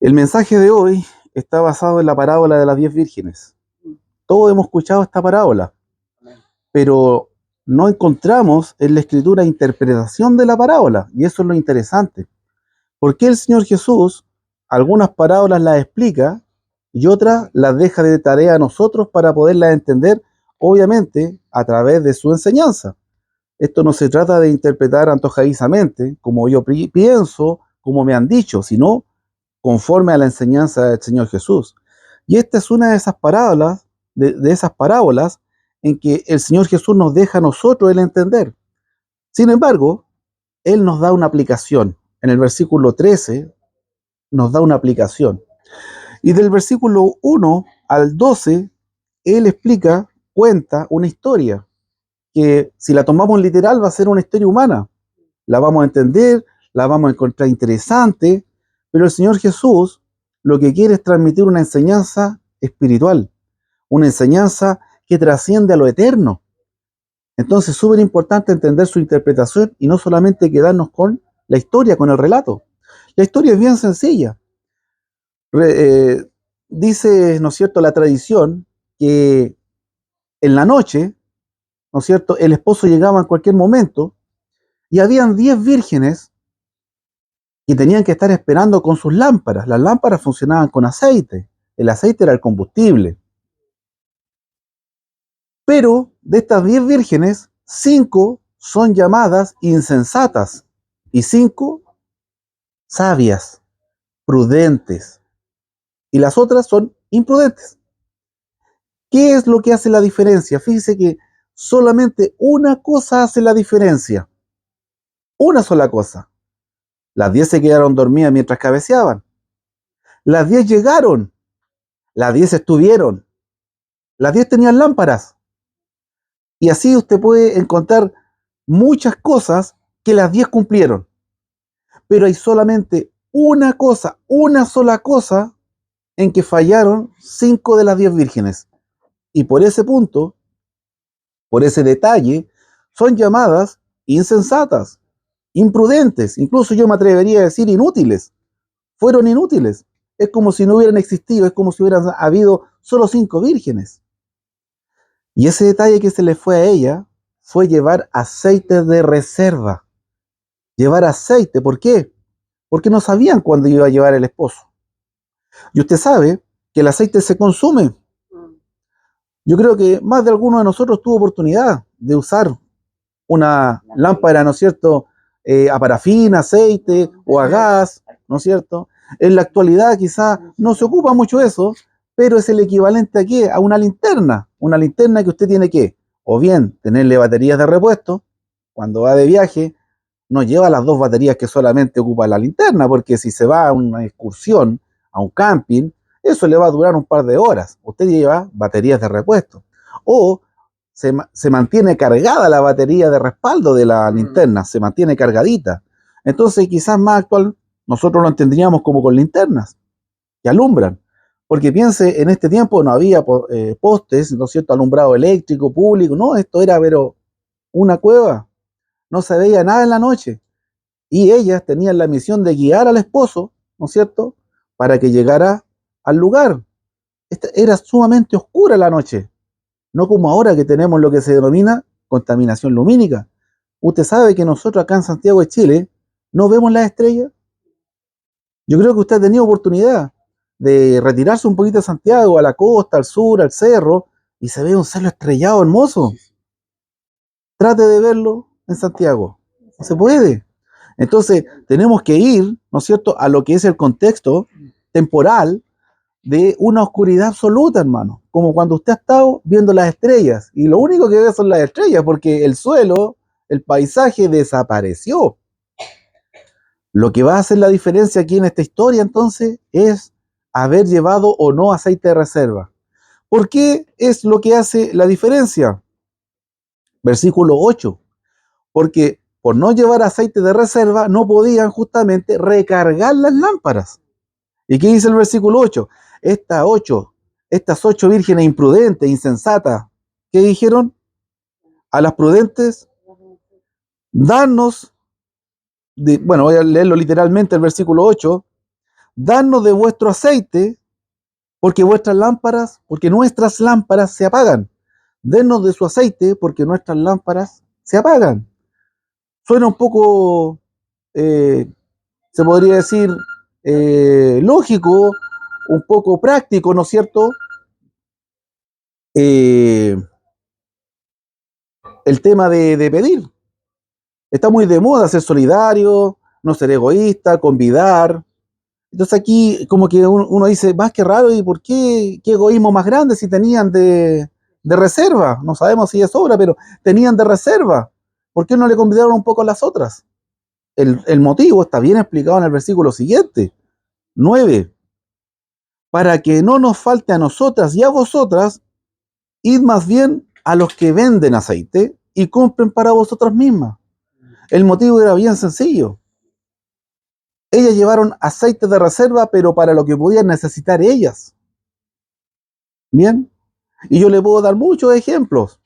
El mensaje de hoy está basado en la parábola de las 10 vírgenes. Todos hemos escuchado esta parábola, pero no encontramos en la escritura interpretación de la parábola, y eso es lo interesante. ¿Por qué el Señor Jesús algunas parábolas las explica y otras las deja de tarea a nosotros para poderlas entender, obviamente, a través de su enseñanza? Esto no se trata de interpretar antojadizamente, como yo pienso, como me han dicho, sino conforme a la enseñanza del Señor Jesús. Y esta es una de esas parábolas, de esas parábolas en que el Señor Jesús nos deja a nosotros el entender. Sin embargo, Él nos da una aplicación. En el versículo 13 nos da una aplicación. Y del versículo 1 al 12, Él explica, cuenta una historia, que si la tomamos literal va a ser una historia humana. La vamos a entender, la vamos a encontrar interesante, pero el Señor Jesús lo que quiere es transmitir una enseñanza espiritual, una enseñanza que trasciende a lo eterno. Entonces es súper importante entender su interpretación y no solamente quedarnos con la historia, con el relato. La historia es bien sencilla. Re- eh, Dice, ¿no es cierto?, la tradición que en la noche, ¿no es cierto?, el esposo llegaba en cualquier momento y habían 10 vírgenes y tenían que estar esperando con sus lámparas. Las lámparas funcionaban con aceite. El aceite era el combustible. Pero de estas 10 vírgenes, 5 son llamadas insensatas y 5 sabias, prudentes. Y las otras son imprudentes. ¿Qué es lo que hace la diferencia? Fíjese que solamente una cosa hace la diferencia. Una sola cosa. Las 10 se quedaron dormidas mientras cabeceaban. Las 10 llegaron. Las 10 estuvieron. Las 10 tenían lámparas. Y así usted puede encontrar muchas cosas que las 10 cumplieron. Pero hay solamente una cosa, una sola cosa en que fallaron 5 de las 10 vírgenes. Y por ese punto, por ese detalle, son llamadas insensatas, imprudentes, incluso yo me atrevería a decir inútiles. Fueron inútiles. Es como si no hubieran existido, es como si hubieran habido solo 5 vírgenes. Y ese detalle que se le fue a ella fue llevar aceite de reserva. Llevar aceite, ¿por qué? Porque no sabían cuándo iba a llevar el esposo. Y usted sabe que el aceite se consume. Yo creo que más de alguno de nosotros tuvo oportunidad de usar una lámpara, ¿no es cierto?, a parafina, aceite o a gas, ¿no es cierto? En la actualidad quizá no se ocupa mucho eso, pero es el equivalente a ¿qué? A una linterna que usted tiene que, o bien tenerle baterías de repuesto, cuando va de viaje, no lleva las 2 baterías que solamente ocupa la linterna, porque si se va a una excursión, a un camping, eso le va a durar un par de horas. Usted lleva baterías de repuesto. O se mantiene cargada la batería de respaldo de la linterna, se mantiene cargadita. Entonces, quizás más actual, nosotros lo entenderíamos como con linternas que alumbran. Porque piense, en este tiempo no había postes, ¿no es cierto?, alumbrado eléctrico, público, no, esto era, pero una cueva, no se veía nada en la noche. Y ellas tenían la misión de guiar al esposo, ¿no es cierto?, para que llegara al lugar. Era sumamente oscura la noche, no como ahora que tenemos lo que se denomina contaminación lumínica. Usted sabe que nosotros acá en Santiago de Chile no vemos las estrellas. Yo creo que usted ha tenido oportunidad de retirarse un poquito de Santiago, a la costa, al sur, al cerro, y se ve un cielo estrellado hermoso. Trate de verlo en Santiago. No se puede. Entonces, tenemos que ir, ¿no es cierto?, a lo que es el contexto temporal de una oscuridad absoluta, hermano. Como cuando usted ha estado viendo las estrellas y lo único que ve son las estrellas porque el suelo, el paisaje desapareció. Lo que va a hacer la diferencia aquí en esta historia, entonces, es haber llevado o no aceite de reserva. ¿Por qué es lo que hace la diferencia? Versículo 8. Porque por no llevar aceite de reserva no podían justamente recargar las lámparas. ¿Y qué dice el versículo 8? Estas 8 vírgenes imprudentes, insensatas, ¿qué dijeron? A las prudentes, danos, bueno, voy a leerlo literalmente el versículo 8, danos de vuestro aceite, porque nuestras lámparas se apagan. Denos de su aceite, porque nuestras lámparas se apagan. Suena un poco, se podría decir, lógico, un poco práctico, ¿no es cierto? El tema de pedir. Está muy de moda ser solidario, no ser egoísta, convidar. Entonces aquí como que uno dice, más que raro, ¿y por qué egoísmo más grande si tenían de reserva? No sabemos si es sobra, pero tenían de reserva. ¿Por qué no le convidaron un poco a las otras? El motivo está bien explicado en el versículo siguiente, 9. Para que no nos falte a nosotras y a vosotras, id más bien a los que venden aceite y compren para vosotras mismas. El motivo era bien sencillo. Ellas llevaron aceite de reserva, pero para lo que podían necesitar ellas. Bien, y yo le puedo dar muchos ejemplos,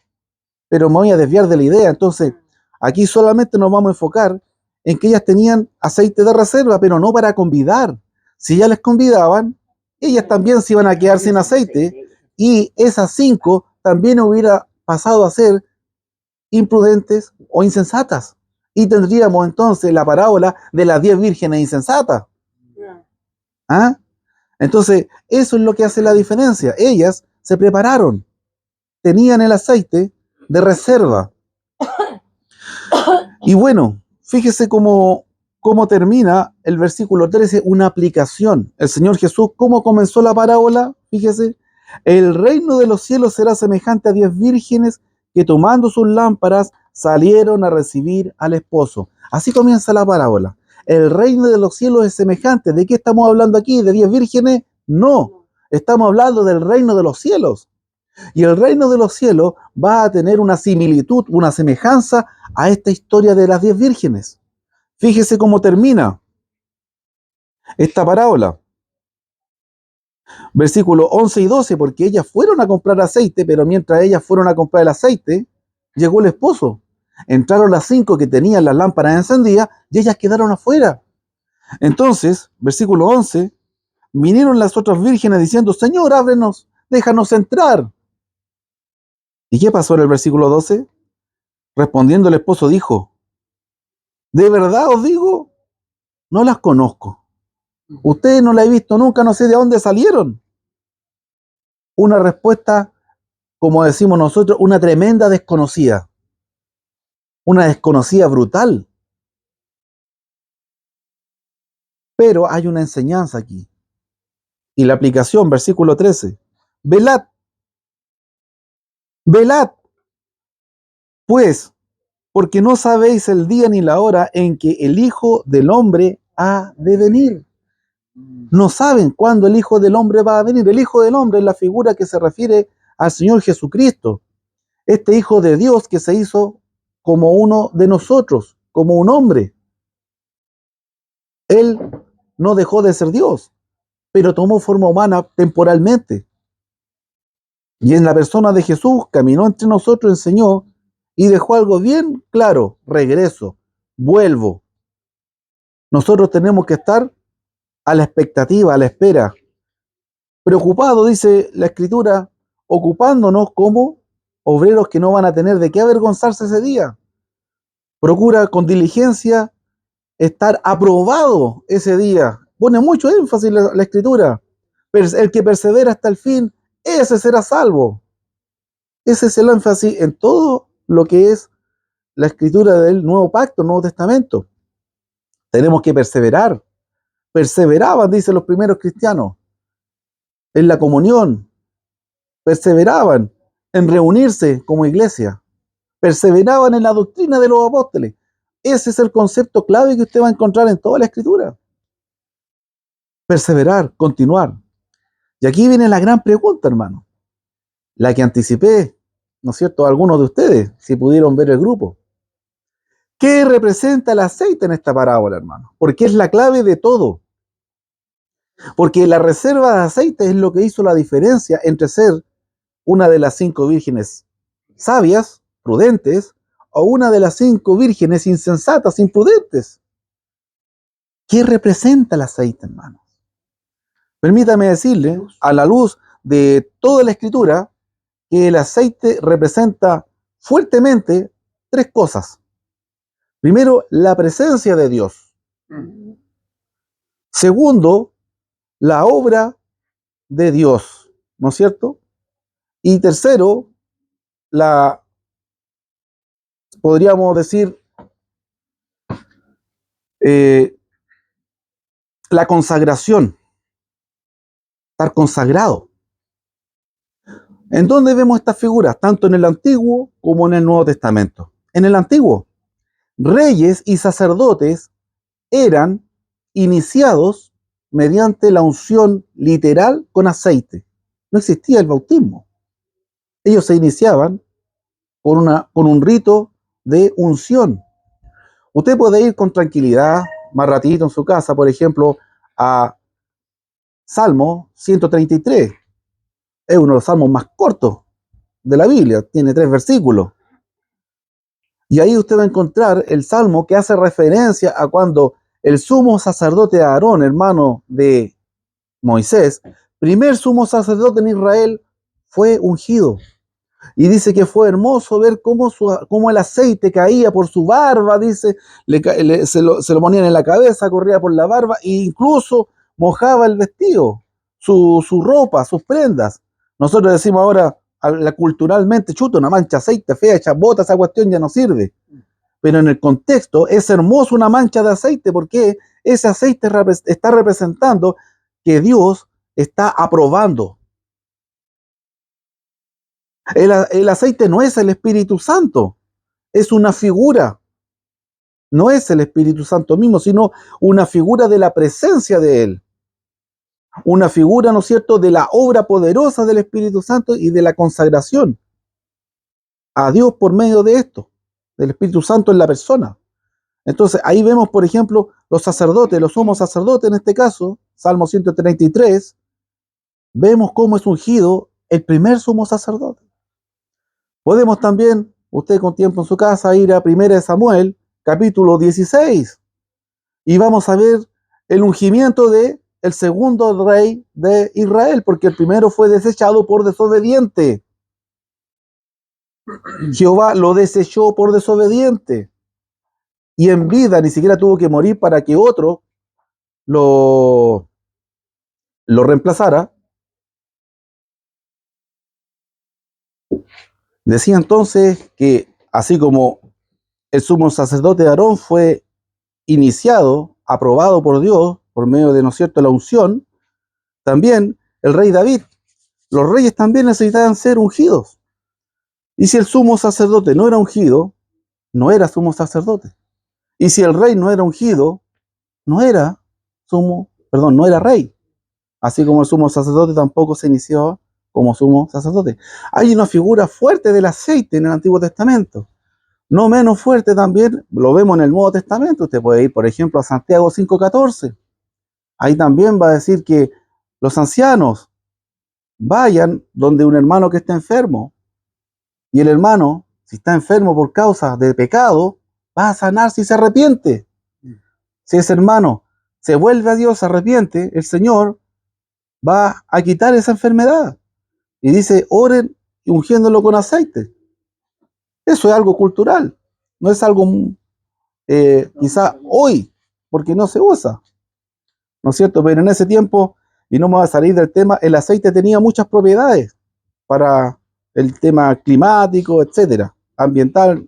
pero me voy a desviar de la idea. Entonces, aquí solamente nos vamos a enfocar en que ellas tenían aceite de reserva, pero no para convidar. Si ya les convidaban, ellas también se iban a quedar sin aceite, y esas 5 también hubiera pasado a ser imprudentes o insensatas. Y tendríamos entonces la parábola de las 10 vírgenes insensatas. ¿Ah? Entonces, eso es lo que hace la diferencia. Ellas se prepararon, tenían el aceite de reserva. Y bueno, fíjese cómo termina el versículo 13, una aplicación. El Señor Jesús, ¿cómo comenzó la parábola? Fíjese, el reino de los cielos será semejante a 10 vírgenes que tomando sus lámparas salieron a recibir al esposo. Así comienza la parábola. El reino de los cielos es semejante. ¿De qué estamos hablando aquí? ¿De 10 vírgenes? No, estamos hablando del reino de los cielos. Y el reino de los cielos va a tener una similitud, una semejanza a esta historia de las 10 vírgenes. Fíjese cómo termina esta parábola. Versículos 11 y 12, porque ellas fueron a comprar aceite, pero mientras ellas fueron a comprar el aceite, llegó el esposo. Entraron las 5 que tenían las lámparas encendidas y ellas quedaron afuera. Entonces, versículo 11, vinieron las otras vírgenes diciendo, Señor, ábrenos, déjanos entrar. ¿Y qué pasó en el versículo 12? Respondiendo el esposo dijo, de verdad os digo, no las conozco. Ustedes no las he visto nunca, no sé de dónde salieron. Una respuesta, como decimos nosotros, una tremenda desconocida. Una desconocida brutal. Pero hay una enseñanza aquí. Y la aplicación, versículo 13. Velad, velad, pues, porque no sabéis el día ni la hora en que el Hijo del Hombre ha de venir. No saben cuándo el Hijo del Hombre va a venir. El Hijo del Hombre es la figura que se refiere al Señor Jesucristo. Este Hijo de Dios que se hizo como uno de nosotros, como un hombre. Él no dejó de ser Dios, pero tomó forma humana temporalmente. Y en la persona de Jesús caminó entre nosotros, enseñó y dejó algo bien claro: regreso, vuelvo. Nosotros tenemos que estar a la expectativa, a la espera, preocupado, dice la Escritura, ocupándonos como obreros que no van a tener de qué avergonzarse ese día. Procura con diligencia estar aprobado ese día. Pone mucho énfasis la Escritura. El que persevera hasta el fin, ese será salvo. Ese es el énfasis en todo lo que es la Escritura del Nuevo Pacto, Nuevo Testamento. Tenemos que perseverar. Perseveraban, dicen los primeros cristianos, en la comunión. Perseveraban en reunirse como iglesia. Perseveraban en la doctrina de los apóstoles. Ese es el concepto clave que usted va a encontrar en toda la Escritura. Perseverar, continuar. Y aquí viene la gran pregunta, hermano. La que anticipé, ¿no es cierto?, a algunos de ustedes, si pudieron ver el grupo. ¿Qué representa el aceite en esta parábola, hermano? Porque es la clave de todo. Porque la reserva de aceite es lo que hizo la diferencia entre ser una de las 5 vírgenes sabias, prudentes, o una de las 5 vírgenes insensatas, imprudentes. ¿Qué representa el aceite, hermano? Permítame decirle, a la luz de toda la Escritura, que el aceite representa fuertemente tres cosas. Primero, la presencia de Dios. Segundo, la obra de Dios, ¿no es cierto? Y tercero, podríamos decir, la consagración, estar consagrado. ¿En dónde vemos estas figuras? Tanto en el Antiguo como en el Nuevo Testamento. En el Antiguo, reyes y sacerdotes eran iniciados mediante la unción literal con aceite. No existía el bautismo. Ellos se iniciaban con un rito de unción. Usted puede ir con tranquilidad, más ratito en su casa, por ejemplo, a Salmo 133. Es uno de los salmos más cortos de la Biblia, tiene 3 versículos. Y ahí usted va a encontrar el salmo que hace referencia a cuando el sumo sacerdote Aarón, hermano de Moisés, primer sumo sacerdote en Israel, fue ungido. Y dice que fue hermoso ver cómo el aceite caía por su barba, dice, se lo ponían en la cabeza, corría por la barba e incluso mojaba el vestido, su ropa, sus prendas. Nosotros decimos ahora, culturalmente, chuta, una mancha de aceite fea, echa bota, esa cuestión ya no sirve. Pero en el contexto es hermoso una mancha de aceite porque ese aceite está representando que Dios está aprobando. El aceite no es el Espíritu Santo, es una figura. No es el Espíritu Santo mismo, sino una figura de la presencia de Él. Una figura, ¿no es cierto?, de la obra poderosa del Espíritu Santo y de la consagración a Dios por medio de esto, del Espíritu Santo en la persona. Entonces, ahí vemos, por ejemplo, los sacerdotes, los sumos sacerdotes en este caso, Salmo 133, vemos cómo es ungido el primer sumo sacerdote. Podemos también, usted con tiempo en su casa, ir a 1 Samuel, capítulo 16, y vamos a ver el ungimiento de el segundo rey de Israel, porque el primero fue desechado por desobediente. Jehová lo desechó por desobediente. Y en vida ni siquiera tuvo que morir para que otro lo reemplazara. Decía entonces que así como el sumo sacerdote Aarón fue iniciado, aprobado por Dios, por medio de, ¿no es cierto?, la unción, también el rey David, los reyes también necesitaban ser ungidos. Y si el sumo sacerdote no era ungido, no era sumo sacerdote. Y si el rey no era ungido, no era no era rey. Así como el sumo sacerdote tampoco se inició como sumo sacerdote. Hay una figura fuerte del aceite en el Antiguo Testamento. No menos fuerte también, lo vemos en el Nuevo Testamento. Usted puede ir, por ejemplo, a Santiago 5:14. Ahí también va a decir que los ancianos vayan donde un hermano que está enfermo. Y el hermano, si está enfermo por causa de pecado, va a sanar si se arrepiente. Si ese hermano se vuelve a Dios, se arrepiente, el Señor va a quitar esa enfermedad. Y dice, oren ungiéndolo con aceite. Eso es algo cultural. No es algo quizá hoy, porque no se usa. ¿No es cierto? Pero en ese tiempo, y no me va a salir del tema, el aceite tenía muchas propiedades para el tema climático, etcétera, ambiental.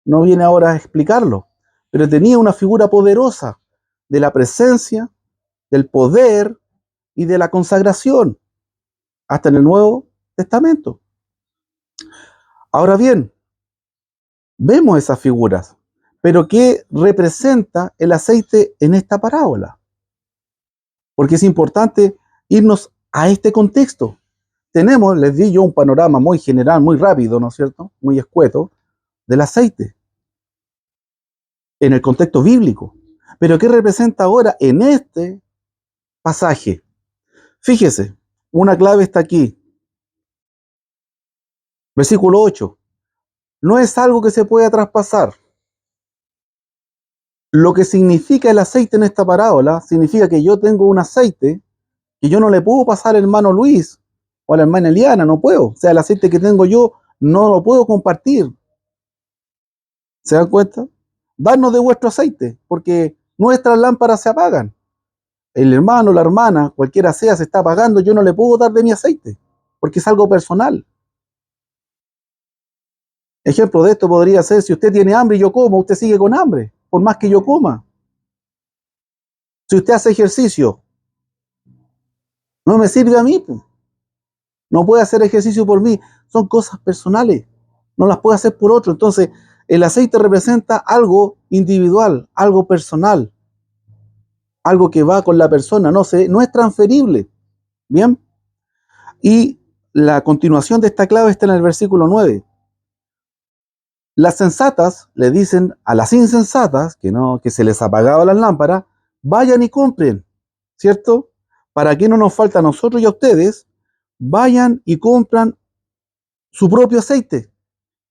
No viene ahora a explicarlo, pero tenía una figura poderosa de la presencia, del poder y de la consagración, hasta en el Nuevo Testamento. Ahora bien, vemos esas figuras, pero ¿qué representa el aceite en esta parábola? Porque es importante irnos a este contexto. Tenemos, les di yo un panorama muy general, muy rápido, ¿no es cierto?, muy escueto, del aceite, en el contexto bíblico. Pero ¿qué representa ahora en este pasaje? Fíjese, una clave está aquí. Versículo 8. No es algo que se pueda traspasar. Lo que significa el aceite en esta parábola, significa que yo tengo un aceite que yo no le puedo pasar al hermano Luis o a la hermana Eliana, no puedo. O sea, el aceite que tengo yo no lo puedo compartir. ¿Se dan cuenta? Darnos de vuestro aceite, porque nuestras lámparas se apagan. El hermano, la hermana, cualquiera sea, se está apagando, yo no le puedo dar de mi aceite, porque es algo personal. Ejemplo de esto podría ser, si usted tiene hambre y yo como, usted sigue con hambre, por más que yo coma. Si usted hace ejercicio, no me sirve a mí, pues. No puede hacer ejercicio por mí. Son cosas personales, no las puede hacer por otro. Entonces, el aceite representa algo individual, algo personal, algo que va con la persona, no es transferible. ¿Bien? Y la continuación de esta clave está en el versículo 9. Las sensatas le dicen a las insensatas, que se les apagaba las lámparas, vayan y compren, ¿cierto? Para que no nos falta a nosotros y a ustedes, vayan y compran su propio aceite.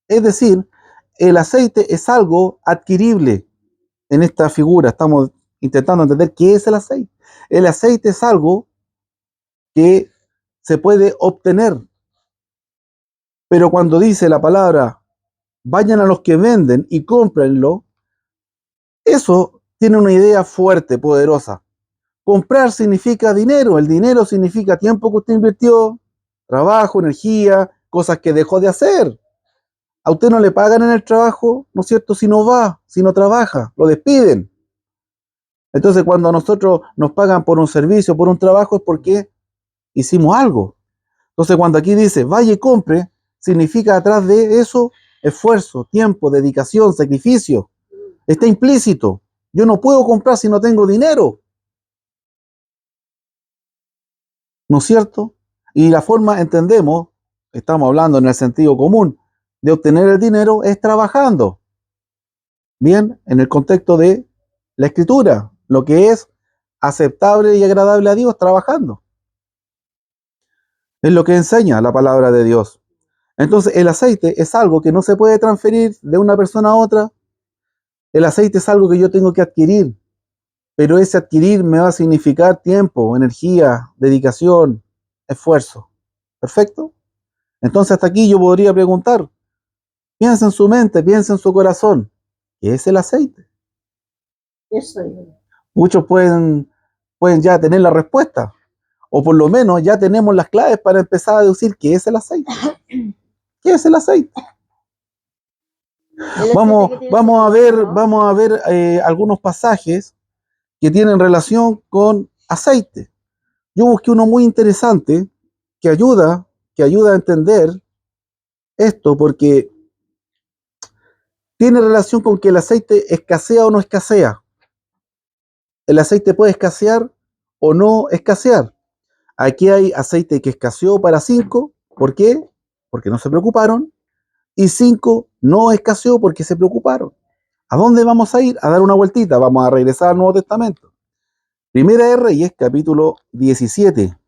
Es decir, el aceite es algo adquirible en esta figura. Estamos intentando entender qué es el aceite. El aceite es algo que se puede obtener. Pero cuando dice la palabra, vayan a los que venden y cómprenlo, eso tiene una idea fuerte, poderosa. Comprar significa dinero. El dinero significa tiempo que usted invirtió, trabajo, energía, cosas que dejó de hacer. A usted no le pagan en el trabajo, ¿no es cierto? Si no va, si no trabaja, lo despiden. Entonces, cuando a nosotros nos pagan por un servicio, por un trabajo, es porque hicimos algo. Entonces, cuando aquí dice, vaya y compre, significa atrás de eso esfuerzo, tiempo, dedicación, sacrificio. Está implícito. Yo no puedo comprar si no tengo dinero. ¿No es cierto? Y la forma, entendemos, estamos hablando en el sentido común, de obtener el dinero es trabajando. Bien, en el contexto de la escritura, lo que es aceptable y agradable a Dios trabajando. Es lo que enseña la palabra de Dios. Entonces, el aceite es algo que no se puede transferir de una persona a otra. El aceite es algo que yo tengo que adquirir, pero ese adquirir me va a significar tiempo, energía, dedicación, esfuerzo. ¿Perfecto? Entonces, hasta aquí yo podría preguntar, piensa en su mente, piensa en su corazón, ¿qué es el aceite? Eso es. Muchos pueden ya tener la respuesta, o por lo menos ya tenemos las claves para empezar a deducir qué es el aceite. ¿Qué es el aceite? Vamos a ver algunos pasajes que tienen relación con aceite. Yo busqué uno muy interesante que ayuda a entender esto, porque tiene relación con que el aceite escasea o no escasea. El aceite puede escasear o no escasear. Aquí hay aceite que escaseó para 5. ¿Por qué? Porque no se preocuparon. Y 5 no escaseó porque se preocuparon. ¿A dónde vamos a ir? A dar una vueltita. Vamos a regresar al Nuevo Testamento. Primera de Reyes, capítulo 17.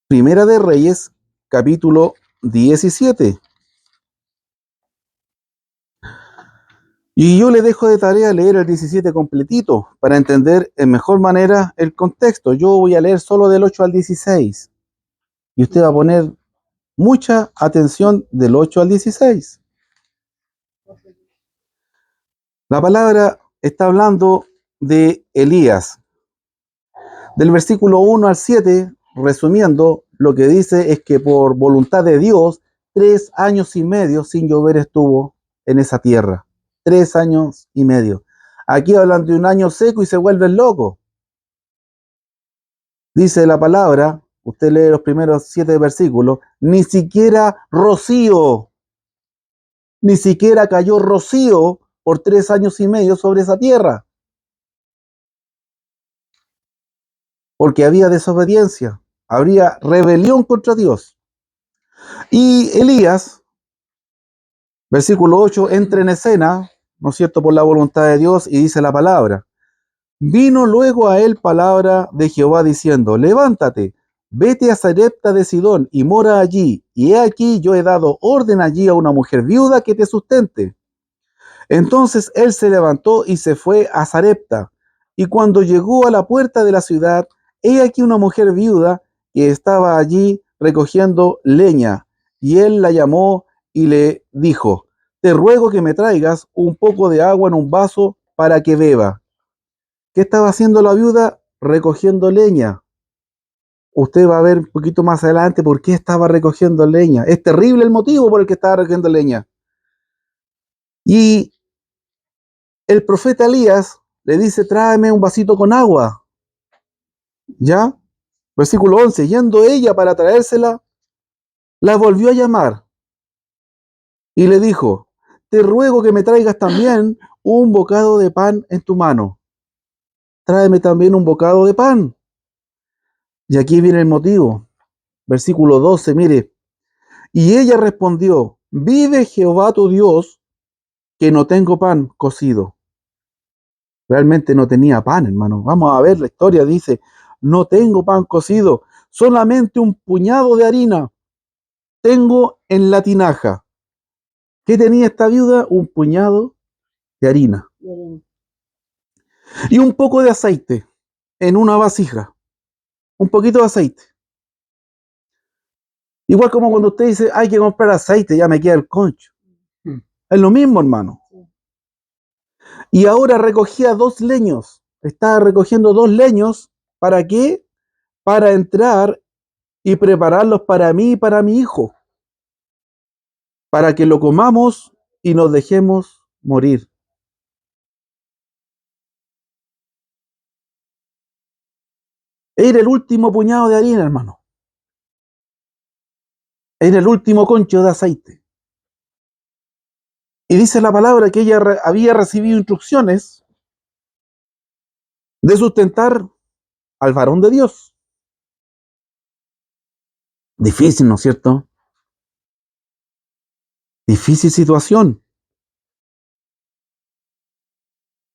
Primera de Reyes, capítulo 17. Y yo le dejo de tarea leer el 17 completito para entender en mejor manera el contexto. Yo voy a leer solo del 8 al 16. Y usted va a poner mucha atención del 8 al 16. La palabra está hablando de Elías. Del versículo 1 al 7, resumiendo, lo que dice es que por voluntad de Dios, 3 años y medio sin llover estuvo en esa tierra. 3 años y medio. Aquí hablan de un año seco y se vuelven locos. Dice la palabra, usted lee los primeros 7 versículos, ni siquiera rocío, ni siquiera cayó rocío por 3 años y medio sobre esa tierra. Porque había desobediencia, habría rebelión contra Dios. Y Elías, versículo 8, entra en escena, ¿no es cierto?, por la voluntad de Dios, y dice la palabra. Vino luego a él palabra de Jehová diciendo, levántate, vete a Sarepta de Sidón y mora allí, y he aquí yo he dado orden allí a una mujer viuda que te sustente. Entonces él se levantó y se fue a Sarepta, Y cuando llegó a la puerta de la ciudad, he aquí una mujer viuda que estaba allí recogiendo leña. Y él la llamó y le dijo: te ruego que me traigas un poco de agua en un vaso para que beba. ¿Qué estaba haciendo la viuda? Recogiendo leña. Usted va a ver un poquito más adelante por qué estaba recogiendo leña. Es terrible el motivo por el que estaba recogiendo leña. Y el profeta Elías le dice: tráeme un vasito con agua. ¿Ya? Versículo 11. Yendo ella para traérsela, la volvió a llamar y le dijo: te ruego que me traigas también un bocado de pan en tu mano. Tráeme también un bocado de pan. Y aquí viene el motivo. Versículo 12, mire. Y ella respondió: vive Jehová tu Dios, que no tengo pan cocido. Realmente no tenía pan, hermano. Vamos a ver la historia. Dice: no tengo pan cocido, solamente un puñado de harina tengo en la tinaja. ¿Qué tenía esta viuda? Un puñado de harina y un poco de aceite en una vasija. Un poquito de aceite. Igual como cuando usted dice: hay que comprar aceite, ya me queda el concho. Es lo mismo, hermano. Y ahora recogía 2 leños. Estaba recogiendo 2 leños. ¿Para qué? Para entrar y prepararlos para mí y para mi hijo. Para que lo comamos y nos dejemos morir. Era el último puñado de harina, hermano. Era el último concho de aceite. Y dice la palabra que ella había recibido instrucciones de sustentar al varón de Dios. Difícil, ¿no es cierto? Difícil situación.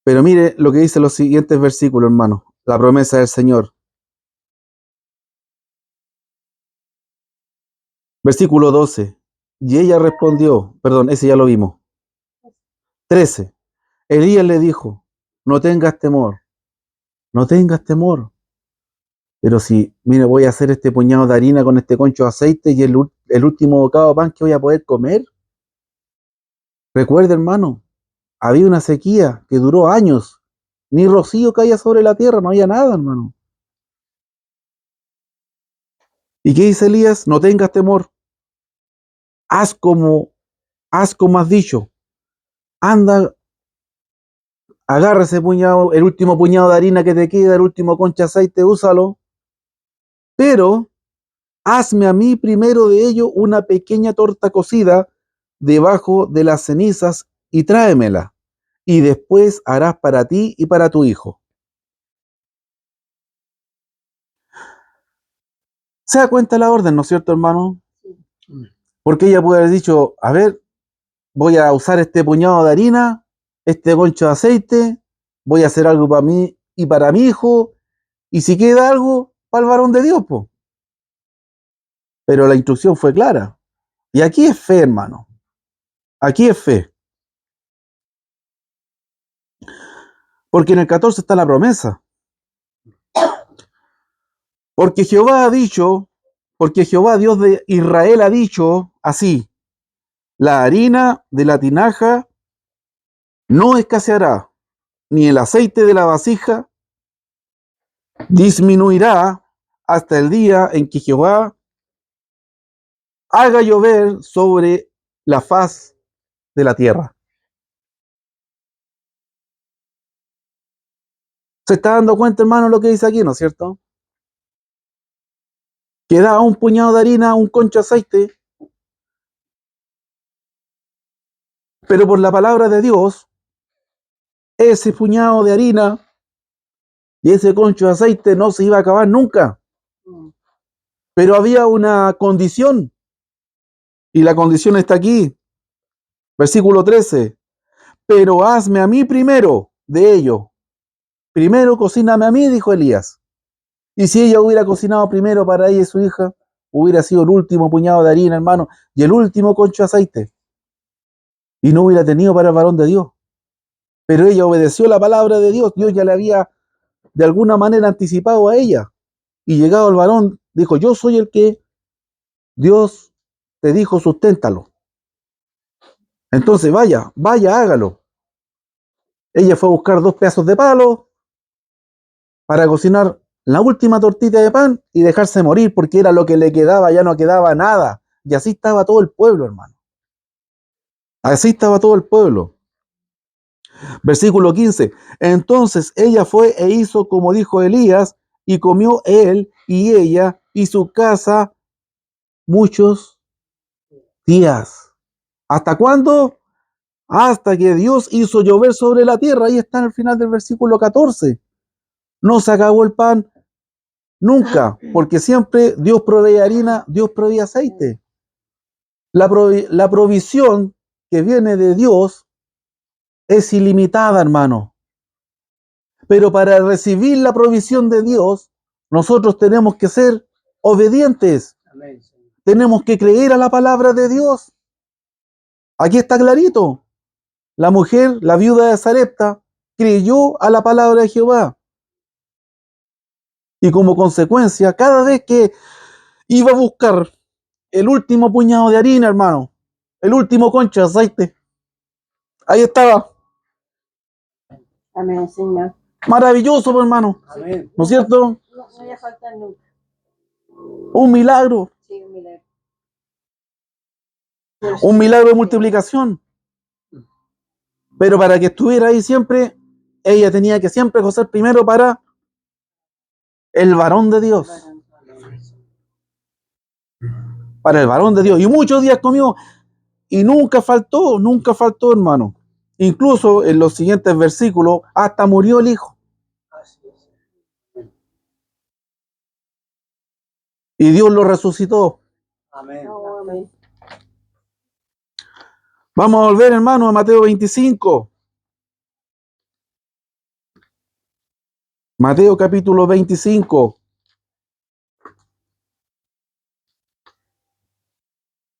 Pero mire lo que dice los siguientes versículos, hermano. La promesa del Señor. Versículo 12. Y ella respondió, perdón, ese ya lo vimos. 13. Elías le dijo: no tengas temor, no tengas temor. Pero si, mire, voy a hacer este puñado de harina con este concho de aceite y el último bocado de pan que voy a poder comer. Recuerde, hermano, había una sequía que duró años. Ni rocío caía sobre la tierra, no había nada, hermano. ¿Y qué dice Elías? No tengas temor. Haz como, haz como has dicho. Anda, agarra ese puñado, el último puñado de harina que te queda, el último concha de aceite, úsalo. Pero hazme a mí primero de ello una pequeña torta cocida debajo de las cenizas y tráemela. Y después harás para ti y para tu hijo. ¿Se da cuenta la orden, no es cierto, hermano? Porque ella puede haber dicho: a ver, voy a usar este puñado de harina, este concho de aceite, voy a hacer algo para mí y para mi hijo, y si queda algo, para el varón de Dios, pues. Pero la instrucción fue clara. Y aquí es fe, hermano. Aquí es fe. Porque en el 14 está la promesa. Porque Jehová ha dicho, porque Jehová Dios de Israel ha dicho así: la harina de la tinaja no escaseará, ni el aceite de la vasija disminuirá hasta el día en que Jehová haga llover sobre la faz de la tierra. ¿Se está dando cuenta, hermano, lo que dice aquí, no es cierto? Que da un puñado de harina, un concho de aceite, pero por la palabra de Dios, ese puñado de harina y ese concho de aceite no se iba a acabar nunca. Pero había una condición, y la condición está aquí, versículo 13. Pero hazme a mí primero de ello. Primero cocíname a mí, dijo Elías. Y si ella hubiera cocinado primero para ella y su hija, hubiera sido el último puñado de harina, hermano, y el último concho de aceite. Y no hubiera tenido para el varón de Dios. Pero ella obedeció la palabra de Dios. Dios ya le había de alguna manera anticipado a ella. Y llegado el varón, dijo, yo soy el que Dios te dijo, susténtalo. Entonces vaya, hágalo. Ella fue a buscar 2 pedazos de palo para cocinar la última tortita de pan y dejarse morir, porque era lo que le quedaba, ya no quedaba nada. Y así estaba todo el pueblo, hermano. Así estaba todo el pueblo. Versículo 15. Entonces ella fue e hizo como dijo Elías, y comió él y ella y su casa muchos días. ¿Hasta cuándo? Hasta que Dios hizo llover sobre la tierra. Ahí está en el final del versículo 14. No se acabó el pan nunca, porque siempre Dios provee harina, Dios provee aceite. La provisión que viene de Dios es ilimitada, hermano. Pero para recibir la provisión de Dios, nosotros tenemos que ser obedientes. Amén. Tenemos que creer a la palabra de Dios. Aquí está clarito. La mujer, la viuda de Sarepta, creyó a la palabra de Jehová. Y como consecuencia, cada vez que iba a buscar el último puñado de harina, hermano, el último concho de aceite, ahí estaba. Amén, Señor. Maravilloso, hermano. Amén. ¿No es cierto? No voy a faltar nunca. Un milagro. Sí, un milagro. Un milagro de multiplicación. Pero para que estuviera ahí siempre, ella tenía que siempre coser primero para el varón de Dios. Para el varón de Dios. Y muchos días comió y nunca faltó, hermano. Incluso en los siguientes versículos, hasta murió el hijo. Así es. Y Dios lo resucitó. Amén. Oh, amén. Vamos a volver, hermano, a Mateo 25. Mateo capítulo 25.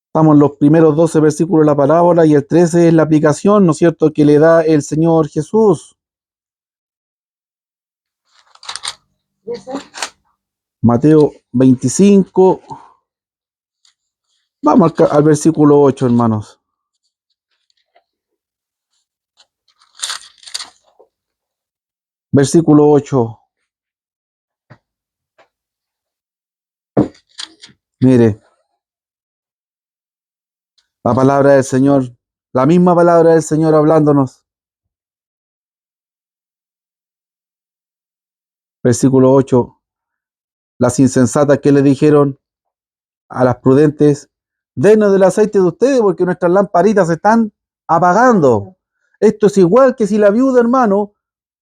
Estamos en los primeros 12 versículos de la parábola y el 13 es la aplicación, ¿no es cierto?, que le da el Señor Jesús. ¿Dice? Mateo 25. Vamos al versículo 8, hermanos. Versículo 8. Mire, la palabra del Señor, la misma palabra del Señor hablándonos. Versículo 8. Las insensatas que le dijeron a las prudentes, denos del aceite de ustedes porque nuestras lamparitas se están apagando. Esto es igual que si la viuda, hermano,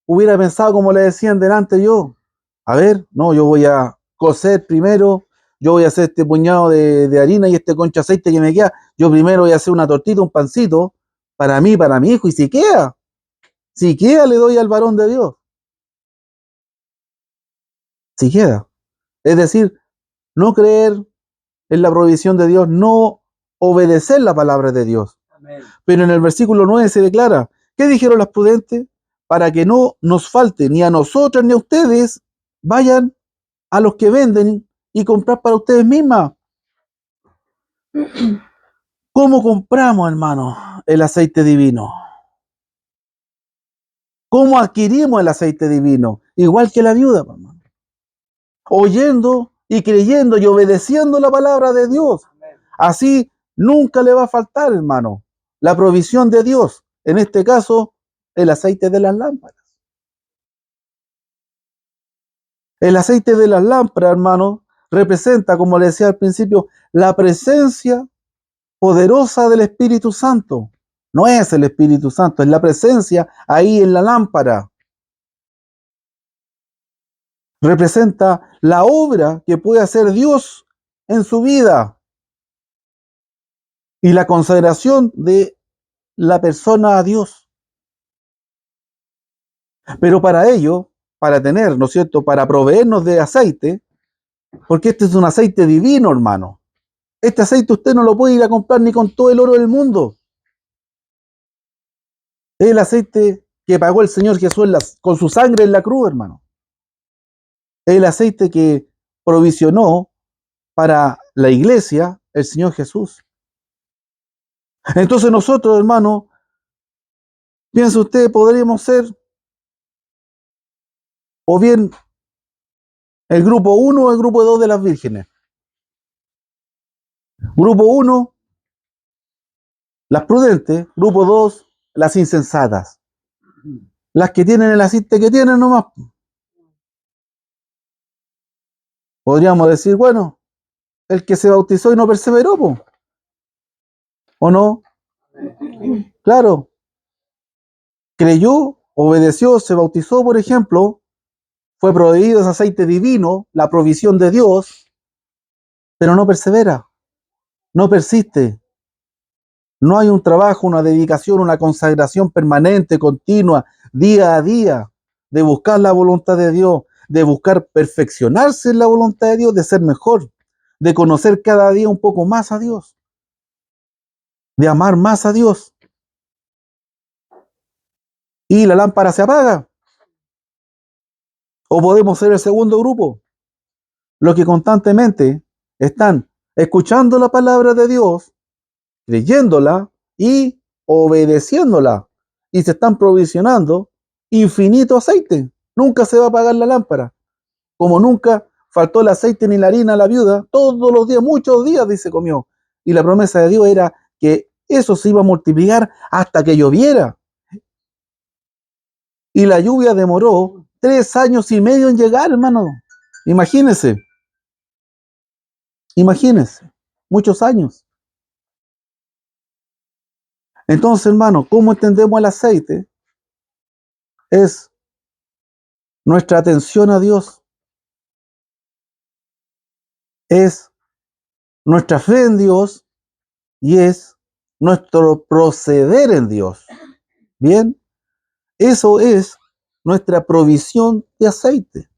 hubiera pensado como le decían delante yo. A ver, no, yo voy a cocer primero, yo voy a hacer este puñado de harina y este concho de aceite que me queda. Yo primero voy a hacer una tortita, un pancito, para mí, para mi hijo, y si queda le doy al varón de Dios. Si queda. Es decir, no creer en la provisión de Dios, no obedecer la palabra de Dios. Amén. Pero en el versículo 9 se declara, ¿qué dijeron las prudentes? Para que no nos falte ni a nosotras ni a ustedes, vayan a los que venden y comprar para ustedes mismas. ¿Cómo compramos, hermano, el aceite divino? ¿Cómo adquirimos el aceite divino? Igual que la viuda, hermano. Oyendo y creyendo y obedeciendo la palabra de Dios. Amén. Así nunca le va a faltar, hermano, la provisión de Dios. En este caso, el aceite de las lámparas. El aceite de las lámparas, hermano, representa, como le decía al principio, la presencia poderosa del Espíritu Santo. No es el Espíritu Santo, es la presencia ahí en la lámpara. Representa la obra que puede hacer Dios en su vida y la consagración de la persona a Dios. Pero para ello, para tener, ¿no es cierto?, para proveernos de aceite, porque este es un aceite divino, hermano. Este aceite usted no lo puede ir a comprar ni con todo el oro del mundo. Es el aceite que pagó el Señor Jesús con su sangre en la cruz, hermano. Es el aceite que provisionó para la iglesia el Señor Jesús. Entonces nosotros, hermano, piensa usted, podríamos ser o bien el grupo 1 o el grupo 2 de las vírgenes. Grupo 1, las prudentes. Grupo 2, las insensatas. Las que tienen el aceite que tienen nomás. Podríamos decir, bueno, el que se bautizó y no perseveró, po. ¿O no? Claro, creyó, obedeció, se bautizó, por ejemplo, fue proveído ese aceite divino, la provisión de Dios, pero no persevera, no persiste. No hay un trabajo, una dedicación, una consagración permanente, continua, día a día, de buscar la voluntad de Dios, de buscar perfeccionarse en la voluntad de Dios, de ser mejor, de conocer cada día un poco más a Dios, de amar más a Dios. Y la lámpara se apaga. O podemos ser el segundo grupo, los que constantemente están escuchando la palabra de Dios, creyéndola y obedeciéndola. Y se están provisionando infinito aceite. Nunca se va a apagar la lámpara. Como nunca faltó el aceite ni la harina a la viuda, todos los días, muchos días, dice, comió. Y la promesa de Dios era que eso se iba a multiplicar hasta que lloviera. Y la lluvia demoró 3 años y medio en llegar, hermano. Imagínense, imagínense, muchos años. Entonces, hermano, ¿cómo entendemos el aceite? Es nuestra atención a Dios, es nuestra fe en Dios y es nuestro proceder en Dios. Bien, eso es nuestra provisión de aceite.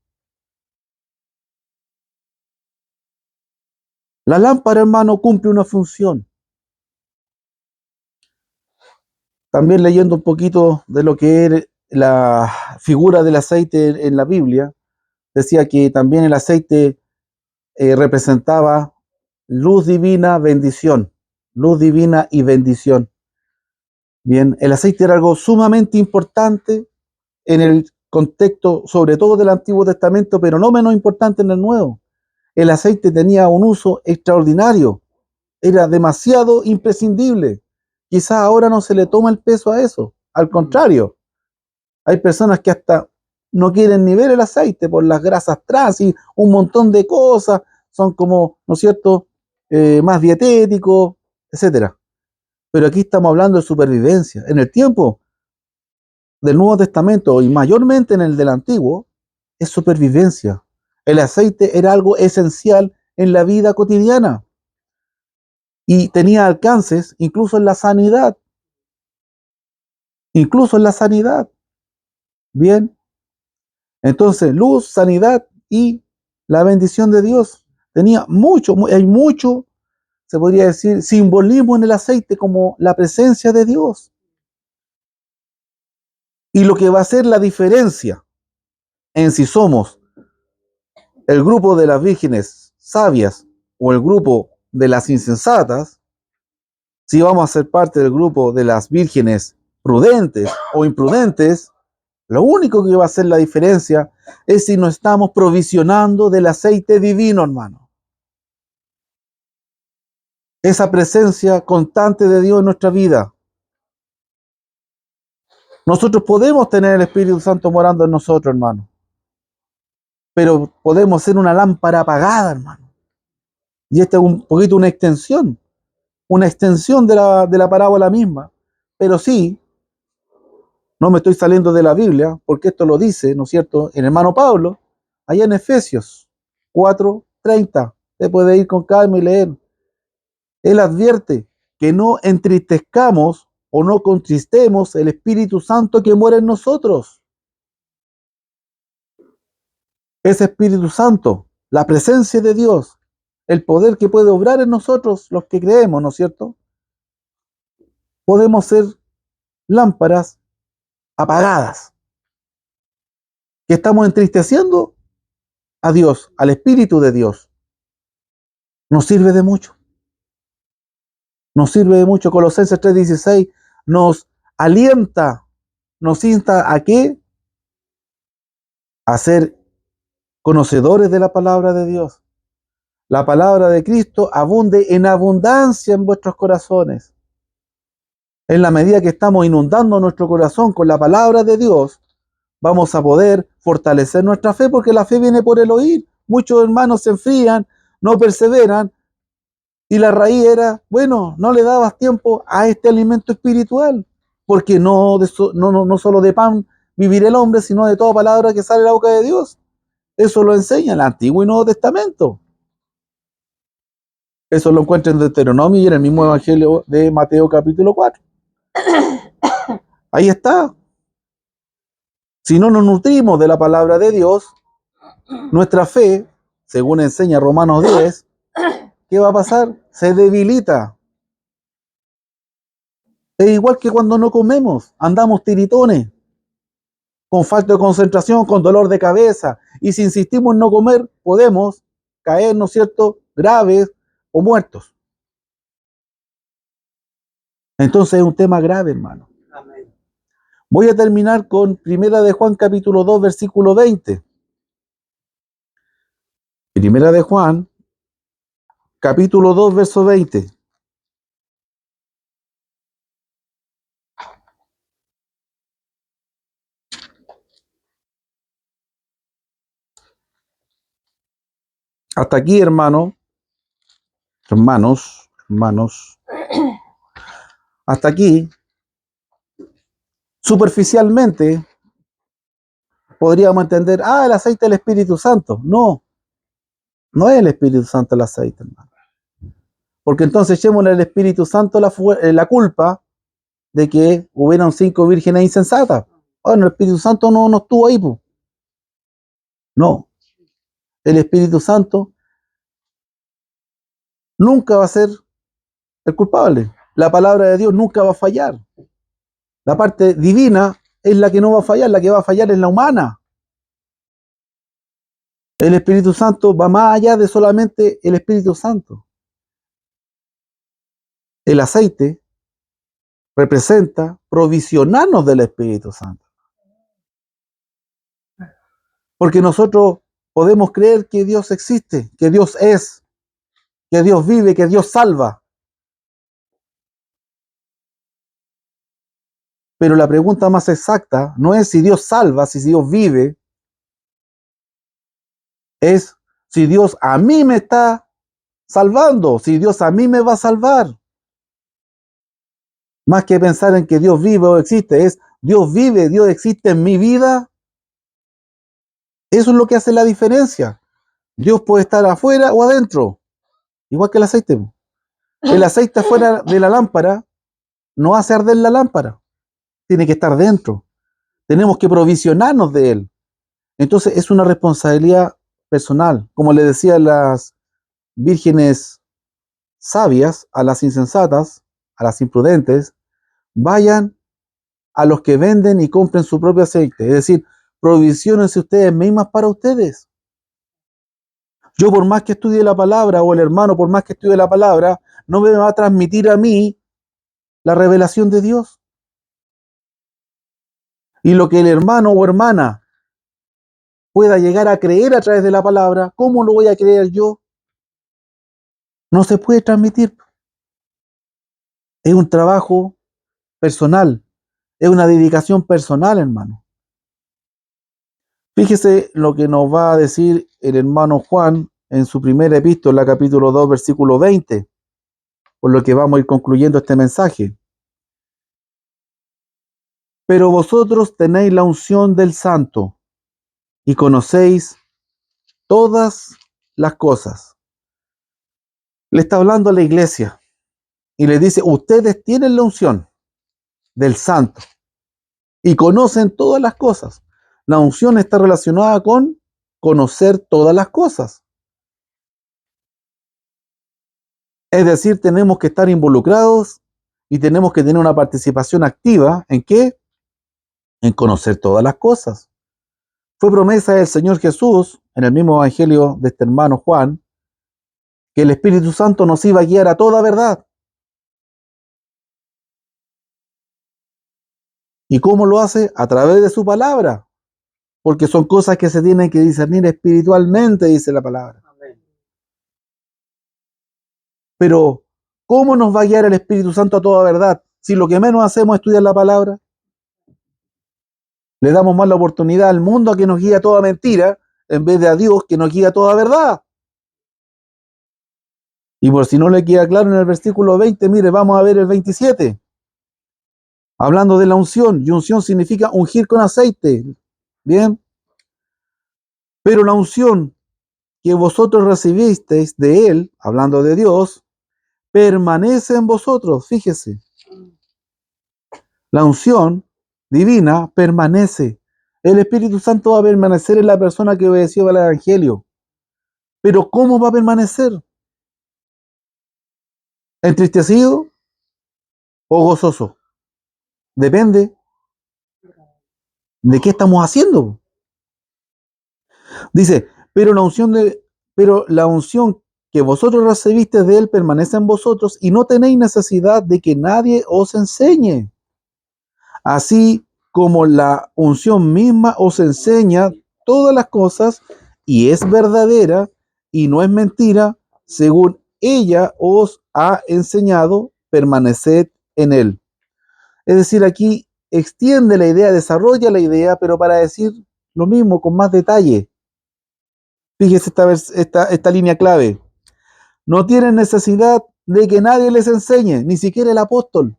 La lámpara, hermano, cumple una función. También leyendo un poquito de lo que es la figura del aceite en la Biblia, decía que también el aceite representaba luz divina, bendición, luz divina y bendición. Bien, el aceite era algo sumamente importante en el contexto, sobre todo del Antiguo Testamento, pero no menos importante en el Nuevo. El aceite tenía un uso extraordinario, era demasiado imprescindible. Quizás ahora no se le toma el peso a eso, al contrario, hay personas que hasta no quieren ni ver el aceite por las grasas trans y un montón de cosas, son como, ¿no es cierto?, más dietéticos, etcétera. Pero aquí estamos hablando de supervivencia. En el tiempo del Nuevo Testamento y mayormente en el del Antiguo, es supervivencia. El aceite era algo esencial en la vida cotidiana y tenía alcances incluso en la sanidad, incluso en la sanidad. Bien, entonces luz, sanidad y la bendición de Dios. Tenía mucho, hay mucho, se podría decir, simbolismo en el aceite como la presencia de Dios. Y lo que va a hacer la diferencia en si somos el grupo de las vírgenes sabias o el grupo de las insensatas, si vamos a ser parte del grupo de las vírgenes prudentes o imprudentes, lo único que va a hacer la diferencia es si nos estamos provisionando del aceite divino, hermano. Esa presencia constante de Dios en nuestra vida. Nosotros podemos tener el Espíritu Santo morando en nosotros, hermano. Pero podemos ser una lámpara apagada, hermano. Y esta es un poquito una extensión de la parábola misma. Pero sí, no me estoy saliendo de la Biblia, porque esto lo dice, ¿no es cierto?, el hermano Pablo, allá en Efesios 4:30. Usted puede ir con calma y leer. Él advierte que no entristezcamos o no contristemos el Espíritu Santo que mora en nosotros. Ese Espíritu Santo, la presencia de Dios, el poder que puede obrar en nosotros, los que creemos, ¿no es cierto? Podemos ser lámparas apagadas. ¿Que estamos entristeciendo? a Dios, al Espíritu de Dios, nos sirve de mucho. Nos sirve de mucho. Colosenses 3:16 nos alienta, nos insta a qué? A ser conocedores de la palabra de Dios. La palabra de Cristo abunde en abundancia en vuestros corazones. En la medida que estamos inundando nuestro corazón con la palabra de Dios, vamos a poder fortalecer nuestra fe, porque la fe viene por el oír. Muchos hermanos se enfrían, no perseveran, y la raíz era, bueno, no le dabas tiempo a este alimento espiritual, porque no solo de pan vivir el hombre, sino de toda palabra que sale de la boca de Dios. Eso lo enseña el Antiguo y Nuevo Testamento. Eso lo encuentran en Deuteronomio y en el mismo Evangelio de Mateo capítulo 4. Ahí está. Si no nos nutrimos de la palabra de Dios, nuestra fe, según enseña Romanos 10, ¿qué va a pasar? Se debilita. Es igual que cuando no comemos, andamos tiritones, con falta de concentración, con dolor de cabeza. Y si insistimos en no comer, podemos caer, ¿no es cierto?, graves o muertos. Entonces es un tema grave, hermano. Amén. Voy a terminar con 1 de Juan capítulo 2, versículo 20. 1 de Juan capítulo 2, verso 20. Hasta aquí, hermanos, hasta aquí, superficialmente, podríamos entender, el aceite del Espíritu Santo. No, no es el Espíritu Santo el aceite, hermano. Porque entonces echémosle al Espíritu Santo la culpa de que hubieron 5 vírgenes insensatas. Bueno, el Espíritu Santo no estuvo ahí, pues. No, el Espíritu Santo nunca va a ser el culpable. La palabra de Dios nunca va a fallar. La parte divina es la que no va a fallar, la que va a fallar es la humana. El Espíritu Santo va más allá de solamente el Espíritu Santo. El aceite representa provisionarnos del Espíritu Santo. Porque nosotros podemos creer que Dios existe, que Dios es, que Dios vive, que Dios salva. Pero la pregunta más exacta no es si Dios salva, si Dios vive, es si Dios a mí me está salvando, si Dios a mí me va a salvar. Más que pensar en que Dios vive o existe, es Dios vive, Dios existe en mi vida. Eso es lo que hace la diferencia. Dios puede estar afuera o adentro, igual que el aceite. El aceite afuera de la lámpara no hace arder la lámpara, tiene que estar dentro. Tenemos que provisionarnos de él. Entonces es una responsabilidad personal. Como le decía a las vírgenes sabias, a las insensatas, a las imprudentes, vayan a los que venden y compren su propio aceite. Es decir, provisionense ustedes mismas para ustedes. Yo por más que estudie la palabra, o el hermano por más que estudie la palabra, no me va a transmitir a mí la revelación de Dios. Y lo que el hermano o hermana pueda llegar a creer a través de la palabra, ¿cómo lo voy a creer yo? No se puede transmitir. Es un trabajo personal, es una dedicación personal, hermano. Fíjese lo que nos va a decir el hermano Juan en su primera epístola, capítulo 2, versículo 20, por lo que vamos a ir concluyendo este mensaje. Pero vosotros tenéis la unción del Santo y conocéis todas las cosas. Le está hablando a la iglesia y le dice, ustedes tienen la unción del Santo y conocen todas las cosas. La unción está relacionada con conocer todas las cosas. Es decir, tenemos que estar involucrados y tenemos que tener una participación activa. ¿En qué? En conocer todas las cosas. Fue promesa del Señor Jesús, en el mismo evangelio de este hermano Juan, que el Espíritu Santo nos iba a guiar a toda verdad. ¿Y cómo lo hace? A través de su palabra. Porque son cosas que se tienen que discernir espiritualmente, dice la palabra. Amén. Pero, ¿cómo nos va a guiar el Espíritu Santo a toda verdad? Si lo que menos hacemos es estudiar la palabra, le damos más la oportunidad al mundo a que nos guíe a toda mentira, en vez de a Dios que nos guía a toda verdad. Y por si no le queda claro en el versículo 20, mire, vamos a ver el 27. Hablando de la unción, y unción significa ungir con aceite. Bien. Pero la unción que vosotros recibisteis de Él, hablando de Dios, permanece en vosotros. Fíjese. La unción divina permanece. El Espíritu Santo va a permanecer en la persona que obedeció al Evangelio. Pero ¿cómo va a permanecer? ¿Entristecido o gozoso? Depende de qué estamos haciendo. Dice, pero la unción que vosotros recibiste de Él permanece en vosotros y no tenéis necesidad de que nadie os enseñe. Así como la unción misma os enseña todas las cosas y es verdadera y no es mentira, según ella os ha enseñado, permaneced en Él. Es decir, aquí extiende la idea, desarrolla la idea, pero para decir lo mismo con más detalle. Fíjese esta línea clave. No tienen necesidad de que nadie les enseñe, ni siquiera el apóstol.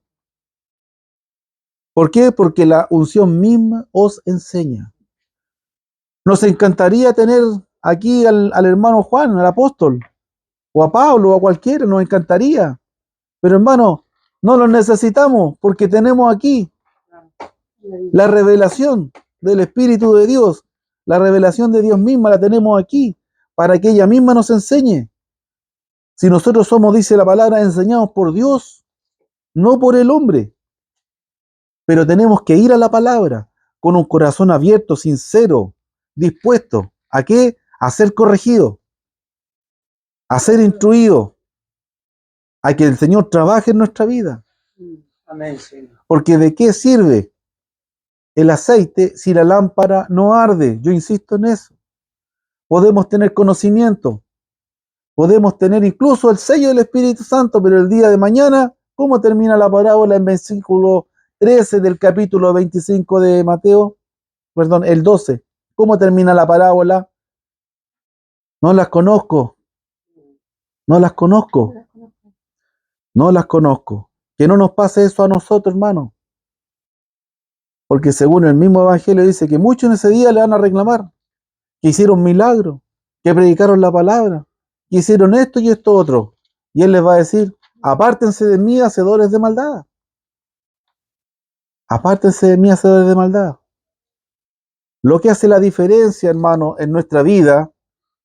¿Por qué? Porque la unción misma os enseña. Nos encantaría tener aquí al hermano Juan, al apóstol, o a Pablo, o a cualquiera, nos encantaría. Pero hermano, no los necesitamos porque tenemos aquí la revelación del Espíritu de Dios, la revelación de Dios misma la tenemos aquí, para que ella misma nos enseñe. Si nosotros somos, dice la palabra, enseñados por Dios, no por el hombre. Pero tenemos que ir a la palabra con un corazón abierto, sincero, dispuesto. ¿A qué? A ser corregido, a ser instruido, a que el Señor trabaje en nuestra vida. Amén, Señor. Porque ¿de qué sirve el aceite si la lámpara no arde? Yo insisto en eso. Podemos tener conocimiento, podemos tener incluso el sello del Espíritu Santo, pero el día de mañana, ¿cómo termina la parábola en versículo 13 del capítulo 25 de Mateo? Perdón, el 12. ¿Cómo termina la parábola? No las conozco, no las conozco, no las conozco. Que no nos pase eso a nosotros, hermano. Porque según el mismo Evangelio dice que muchos en ese día le van a reclamar que hicieron milagros, que predicaron la palabra, que hicieron esto y esto otro. Y Él les va a decir, apártense de mí, hacedores de maldad. Apártense de mí, hacedores de maldad. Lo que hace la diferencia, hermano, en nuestra vida,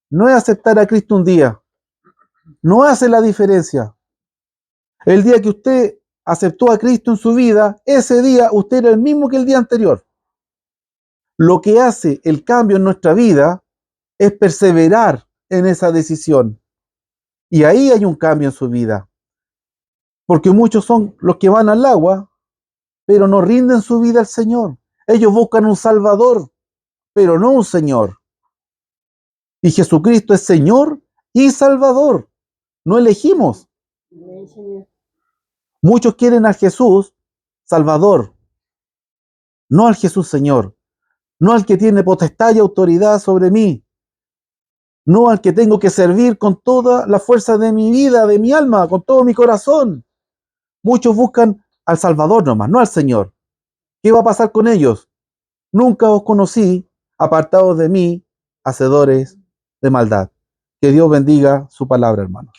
no es aceptar a Cristo un día. No hace la diferencia. El día que usted aceptó a Cristo en su vida, ese día usted era el mismo que el día anterior. Lo que hace el cambio en nuestra vida es perseverar en esa decisión. Y ahí hay un cambio en su vida. Porque muchos son los que van al agua, pero no rinden su vida al Señor. Ellos buscan un Salvador, pero no un Señor. Y Jesucristo es Señor y Salvador. No elegimos. Muchos quieren al Jesús Salvador, no al Jesús Señor, no al que tiene potestad y autoridad sobre mí, no al que tengo que servir con toda la fuerza de mi vida, de mi alma, con todo mi corazón. Muchos buscan al Salvador nomás, no al Señor. ¿Qué va a pasar con ellos? Nunca os conocí, apartados de mí, hacedores de maldad. Que Dios bendiga su palabra, hermanos.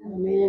Amén.